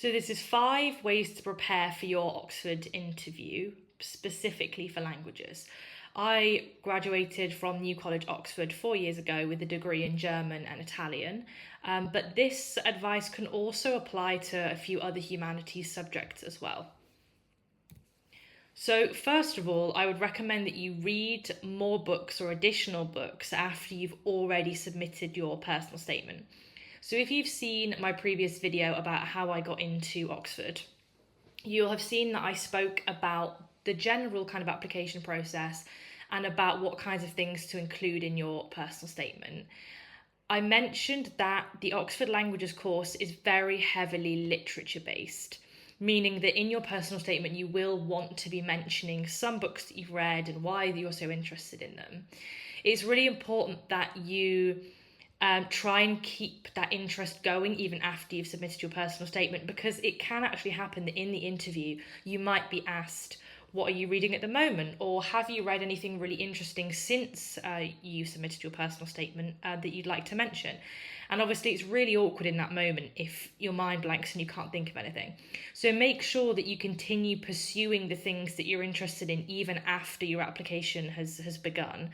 So this is 5 ways to prepare for your Oxford interview, specifically for languages. I graduated from New College, Oxford 4 years ago with a degree in German and Italian, but this advice can also apply to a few other humanities subjects as well. So, first of all, I would recommend that you read more books or additional books after you've already submitted your personal statement. So if you've seen my previous video about how I got into Oxford, you'll have seen that I spoke about the general kind of application process and about what kinds of things to include in your personal statement. I mentioned that the Oxford Languages course is very heavily literature based, meaning that in your personal statement you will want to be mentioning some books that you've read and why you're so interested in them. It's really important that you try and keep that interest going even after you've submitted your personal statement, because it can actually happen that in the interview you might be asked, what are you reading at the moment? Or have you read anything really interesting since you submitted your personal statement that you'd like to mention? And obviously it's really awkward in that moment if your mind blanks and you can't think of anything. So make sure that you continue pursuing the things that you're interested in even after your application has begun.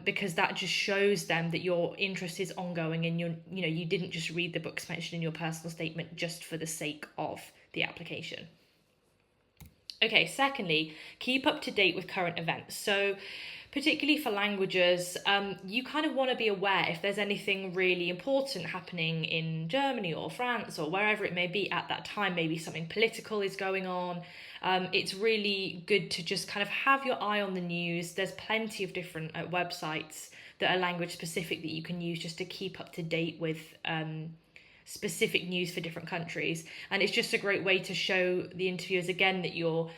Because that just shows them that your interest is ongoing and you didn't just read the books mentioned in your personal statement just for the sake of the application. Okay, secondly, keep up to date with current events. So particularly for languages, you kind of want to be aware if there's anything really important happening in Germany or France or wherever it may be at that time. Maybe something political is going on. It's really good to just kind of have your eye on the news. There's plenty of different websites that are language specific that you can use just to keep up to date with specific news for different countries. And it's just a great way to show the interviewers again that you're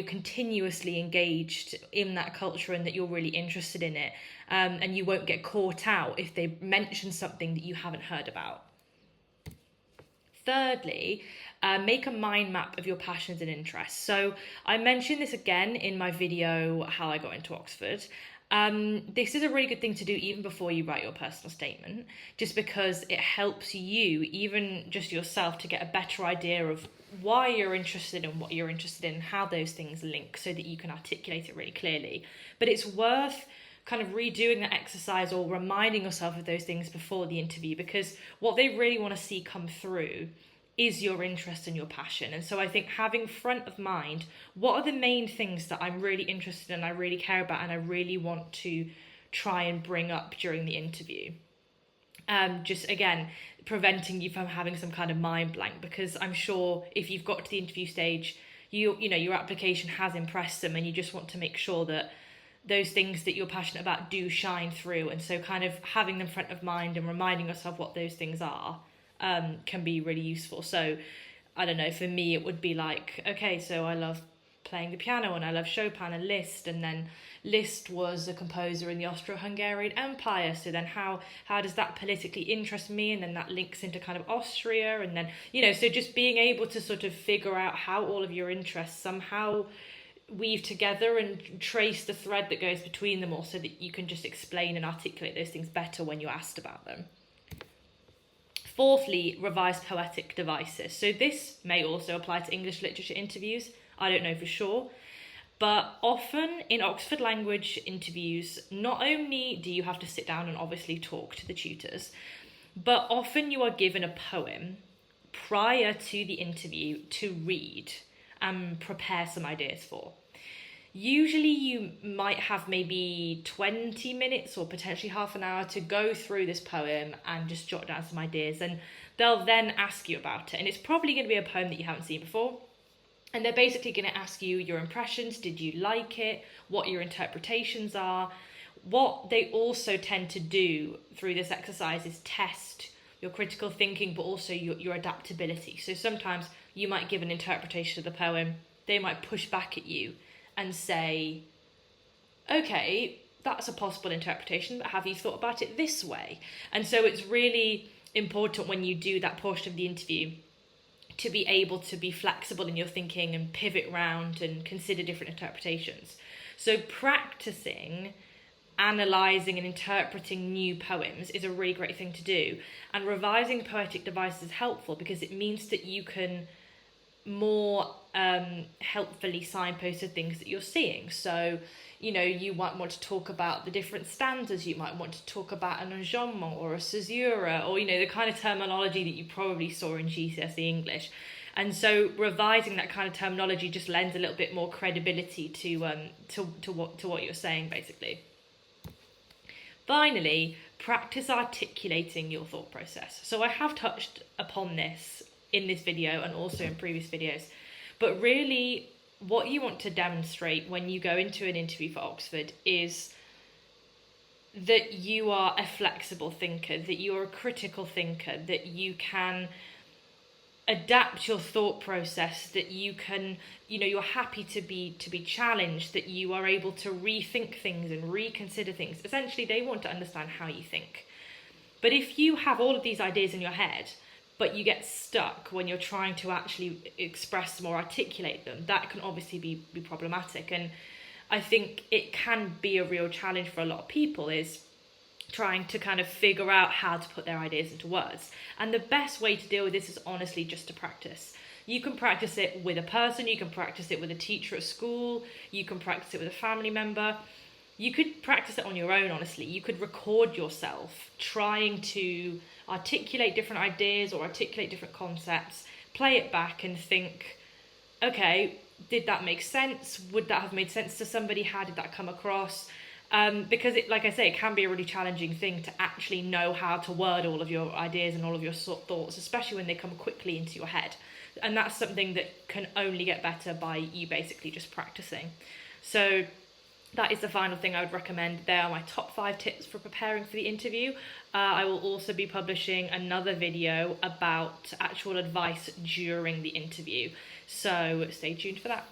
continuously engaged in that culture and that you're really interested in it, and you won't get caught out if they mention something that you haven't heard about. Thirdly, make a mind map of your passions and interests. So I mentioned this again in my video, how I got into Oxford. This is a really good thing to do even before you write your personal statement, just because it helps you, even just yourself, to get a better idea of why you're interested in what you're interested in, how those things link, so that you can articulate it really clearly. But it's worth kind of redoing that exercise or reminding yourself of those things before the interview, because what they really want to see come through is your interest and your passion. And so I think having front of mind, what are the main things that I'm really interested in, I really care about, and I really want to try and bring up during the interview. Just again, preventing you from having some kind of mind blank, because I'm sure if you've got to the interview stage, you know your application has impressed them, and you just want to make sure that those things that you're passionate about do shine through. And so kind of having them front of mind and reminding yourself what those things are can be really useful. So I don't know, for me it would be like, okay, so I love playing the piano and I love Chopin and Liszt, and then Liszt was a composer in the Austro-Hungarian Empire, so then how does that politically interest me, and then that links into kind of Austria, and then so just being able to sort of figure out how all of your interests somehow weave together and trace the thread that goes between them all, so that you can just explain and articulate those things better when you're asked about them. Fourthly, revise poetic devices. So this may also apply to English literature interviews. I don't know for sure. But often in Oxford language interviews, not only do you have to sit down and obviously talk to the tutors, but often you are given a poem prior to the interview to read and prepare some ideas for. Usually you might have maybe 20 minutes or potentially half an hour to go through this poem and just jot down some ideas, and they'll then ask you about it. And it's probably going to be a poem that you haven't seen before. And they're basically going to ask you your impressions. Did you like it? What your interpretations are? What they also tend to do through this exercise is test your critical thinking, but also your adaptability. So sometimes you might give an interpretation of the poem. They might push back at you and say, okay, that's a possible interpretation, but have you thought about it this way? And so it's really important when you do that portion of the interview to be able to be flexible in your thinking and pivot around and consider different interpretations. So practicing analysing and interpreting new poems is a really great thing to do. And revising poetic devices is helpful because it means that you can more helpfully signpost the things that you're seeing. So, you know, you might want to talk about the different stanzas, you might want to talk about an enjambment or a caesura, or, you know, the kind of terminology that you probably saw in GCSE English. And so revising that kind of terminology just lends a little bit more credibility to what you're saying, basically. Finally, practice articulating your thought process. So I have touched upon this in this video and also in previous videos, but really what you want to demonstrate when you go into an interview for Oxford is that you are a flexible thinker, that you're a critical thinker, that you can adapt your thought process, that you can, you know, you're happy to be challenged, that you are able to rethink things and reconsider things. Essentially, they want to understand how you think. But if you have all of these ideas in your head, but you get stuck when you're trying to actually express them or articulate them, that can obviously be problematic. And I think it can be a real challenge for a lot of people, is trying to kind of figure out how to put their ideas into words. And the best way to deal with this is honestly just to practice. You can practice it with a person, you can practice it with a teacher at school, you can practice it with a family member. You could practice it on your own, honestly. You could record yourself trying to articulate different ideas or articulate different concepts, play it back and think, okay, did that make sense? Would that have made sense to somebody? How did that come across? Because it, like I say, it can be a really challenging thing to actually know how to word all of your ideas and all of your thoughts, especially when they come quickly into your head. And that's something that can only get better by you basically just practicing. So that is the final thing I would recommend. They are my top 5 tips for preparing for the interview. I will also be publishing another video about actual advice during the interview. So stay tuned for that.